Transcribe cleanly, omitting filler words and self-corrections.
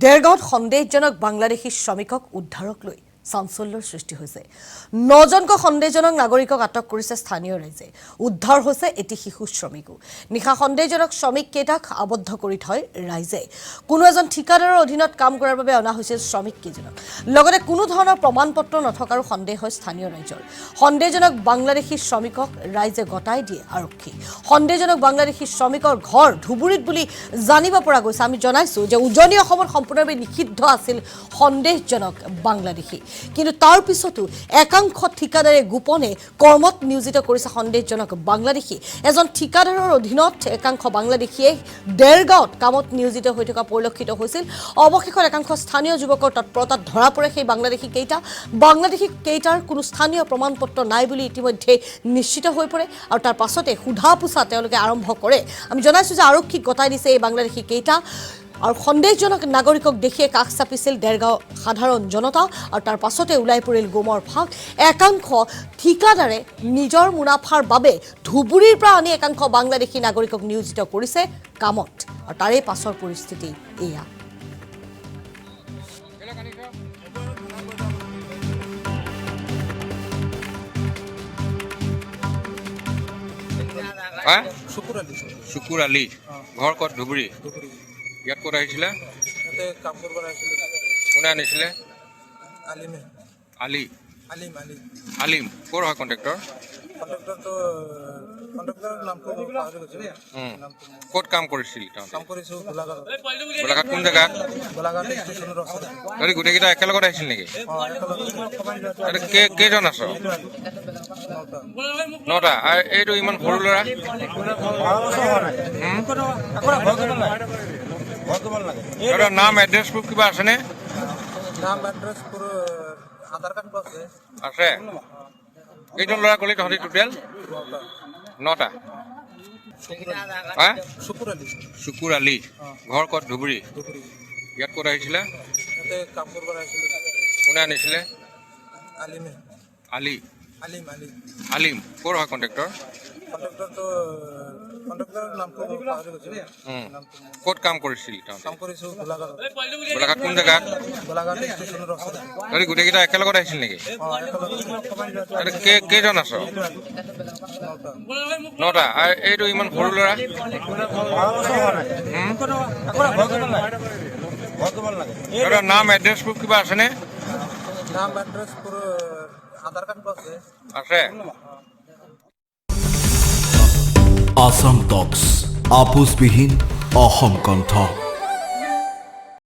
দেৰগাঁৱত সন্দেহজনক বাংলাদেশী শ্ৰমিকক উদ্ধাৰক লৈ চাঞ্চল্যৰ সৃষ্টি হৈছে। ৯জনকৈ সন্দেহজনক নাগৰিকক আটক কৰিছে স্থানীয় ৰাইজে। উদ্ধাৰ হৈছে এটি শিশু শ্ৰমিকো। নিশা সন্দেহজনক শ্ৰমিক কেইটাক আবদ্ধ কৰি থয় ৰাইজে। কোনো এজন ঠিকাদাৰৰ অধীনত কাম কৰাৰ বাবে অনা হৈছিল শ্ৰমিক কেইজনক। লগতে কোনো ধৰণৰ প্ৰমাণ পত্ৰ নথকাৰো সন্দেহ হয় স্থানীয় ৰাইজৰ। সন্দেহজনক বাংলাদেশী শ্ৰমিকক ৰাইজে গতাই দিয়ে আৰক্ষী। সন্দেহজনক বাংলাদেশী শ্ৰমিকৰ ঘৰ ধুবুৰীত বুলি জানিব পৰা গৈছে। আমি জনাইছো যে উজনি অসমত সম্পূৰ্ণভাৱে নিষিদ্ধ আছিল সন্দেহজনক বাংলাদেশী, কিন্তু তাৰ পিছতো একাংশ ঠিকাদাৰে গোপনে কৰ্মত নিয়োজিত কৰিছে সন্দেহজনক বাংলাদেশী। এজন ঠিকাদাৰৰ অধীনত একাংশ বাংলাদেশীয়ে দেৰগাঁৱত কামত নিয়োজিত হৈ থকা পৰিলক্ষিত হৈছিল। অৱশেষত একাংশ স্থানীয় যুৱকৰ তৎপৰতাত ধৰা পৰে সেই বাংলাদেশী কেইটাৰ কোনো স্থানীয় প্ৰমাণ পত্ৰ নাই বুলি ইতিমধ্যে নিশ্চিত হৈ পৰে আৰু তাৰ পাছতে সোধা পোছা তেওঁলোকে আৰম্ভ কৰে। আমি জনাইছো যে আৰক্ষীক গতাই দিছে এই বাংলাদেশী কেইটা আৰু সন্দেহজনক নাগৰিকক দেখিয়ে কাষ চাপিছিল দেৰগাঁও সাধাৰণ জনতা আৰু তাৰ পাছতে ওলাই পৰিল গোমৰ ফাঁক। একাংশ ঠিকাদাৰে নিজৰ মুনাফাৰ বাবে ধুবুৰীৰ পৰা আনি একাংশ বাংলাদেশী নাগৰিকক নিয়োজিত কৰিছে কামত আৰু তাৰে পাছৰ পৰিস্থিতি এয়া। শুকুৰ আলী ঘৰ ক'ত? ধুবুৰী। ইয়াত ক'ত আহিছিলে? কাম কৰিব আহিছিলে। কোনে আনিছিলে? আলিম ক'ৰ হয় কণ্ট্ৰেক্টৰ? কণ্ট্ৰেক্টৰ নামটো পাহৰি গৈছে। ক'ত কাম কৰিছিল? কাম কৰিছোঁ গোলাঘাটত। গোলাঘাট কোন জেগাত? গোলাঘাট ষ্টেচনৰ ওচৰত। তহঁতি গোটেইকেইটা একেলগত আহিছিল নেকি? কেইজন আছ? 9টা। আৰু এইটো ইমান সৰু ল'ৰা? তহঁতৰ নাম এড্ৰেছ প্ৰুফ কিবা আছেনে? নাম এড্ৰেছ আধাৰ কাৰ্ড আছে। আছে। কেইজন ল'ৰা ক'লি তহঁতি টোটেল? 9টা। শুকুৰ আলী ঘৰ ক'ত? ধুবুৰী। ইয়াত ক'ত আহিছিলে? কাম কৰিব আহিছিলে। কোনে আনিছিলে? আলিম ক'ৰ হয় কণ্ট্ৰেক্টৰ? কণ্ট্ৰেক্টৰ নামটো পাহৰি গৈছে। ক'ত কাম কৰিছিল? কাম কৰিছোঁ গোলাঘাটত। গোলাঘাট কোন জেগাত? গোলাঘাট ষ্টেচনৰ ওচৰত। তহঁতি গোটেইকেইটা একেলগত আহিছিল নেকি? কেইজন আছ? 9টা। আৰু এইটো ইমান সৰু ল'ৰা? তহঁতৰ নাম এড্ৰেছ প্ৰুফ কিবা আছেনে? নাম এড্ৰেছ আধাৰ কাৰ্ড আছে। আছে। আসাম টক্স আপোচবিহীন অসম কণ্ঠ।